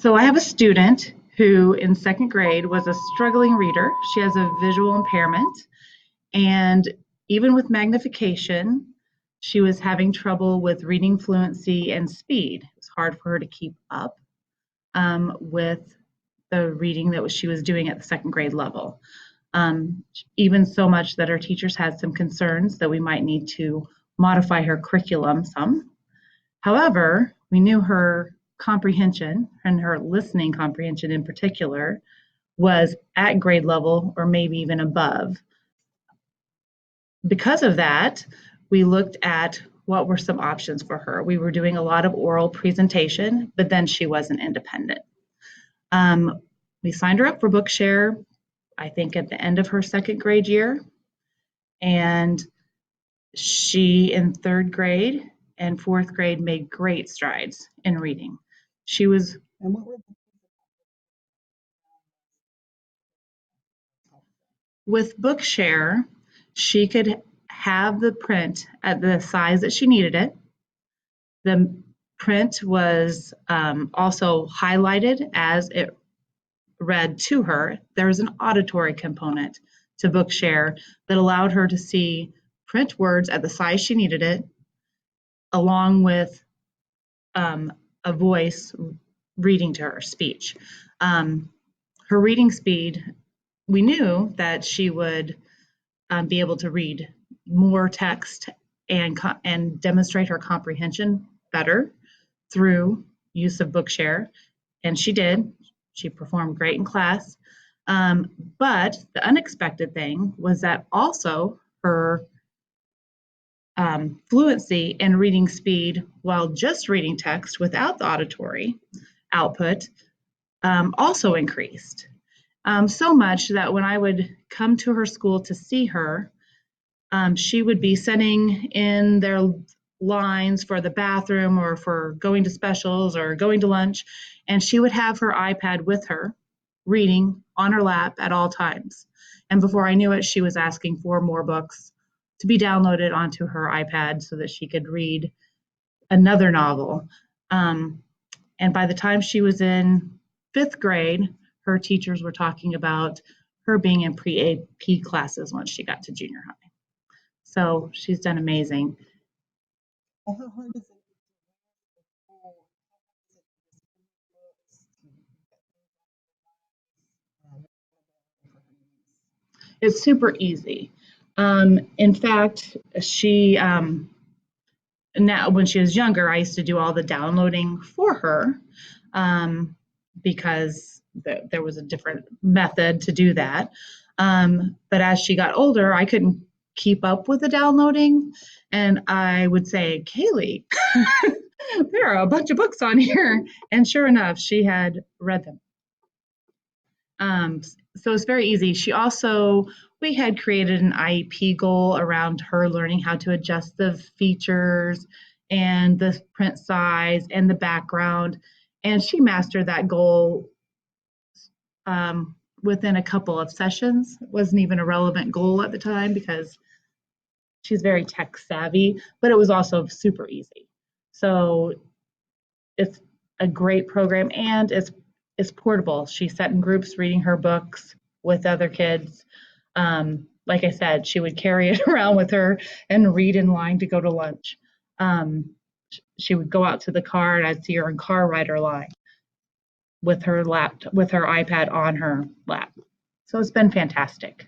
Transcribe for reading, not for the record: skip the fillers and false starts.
So I have a student who in second grade was a struggling reader. She has a visual impairment, and even with magnification, she was having trouble with reading fluency and speed. It was hard for her to keep up with the reading that she was doing at the second grade level. Even so much that our teachers had some concerns that we might need to modify her curriculum some. However, we knew her comprehension and her listening comprehension in particular was at grade level or maybe even above. Because of that, we looked at what were some options for her. We were doing a lot of oral presentation, but then she wasn't independent. We signed her up for bookshare, I think at the end of her second grade year. And she, in third grade and fourth grade, made great strides in reading. She was And what were with bookshare, she could have the print at the size that she needed it. The print was also highlighted as it read to her. There was an auditory component to bookshare that allowed her to see print words at the size she needed it, along with a voice reading to her speech. Her reading speed, we knew that she would be able to read more text and demonstrate her comprehension better through use of bookshare, and she did. She performed great in class. But the unexpected thing was that also her fluency and reading speed while just reading text without the auditory output also increased. So much that when I would come to her school to see her, she would be sitting in their lines for the bathroom or for going to specials or going to lunch, and she would have her iPad with her, reading on her lap at all times. And before I knew it, she was asking for more books to be downloaded onto her iPad so that she could read another novel. And by the time she was in fifth grade, her teachers were talking about her being in pre-AP classes once she got to junior high. So she's done amazing. how hard is it? It's super easy. In fact, she now when she was younger, I used to do all the downloading for her because there was a different method to do that. But as she got older, I couldn't keep up with the downloading, and I would say, Kaylee, there are a bunch of books on here, and sure enough, she had read them. So it's very easy. We had created an IEP goal around her learning how to adjust the features and the print size and the background. And she mastered that goal within a couple of sessions. It wasn't even a relevant goal at the time because she's very tech savvy, but it was also super easy. So it's a great program, and it's portable. She sat in groups reading her books with other kids. Like I said, she would carry it around with her and read in line to go to lunch. She would go out to the car, and I'd see her in car rider line with her iPad on her lap. So it's been fantastic.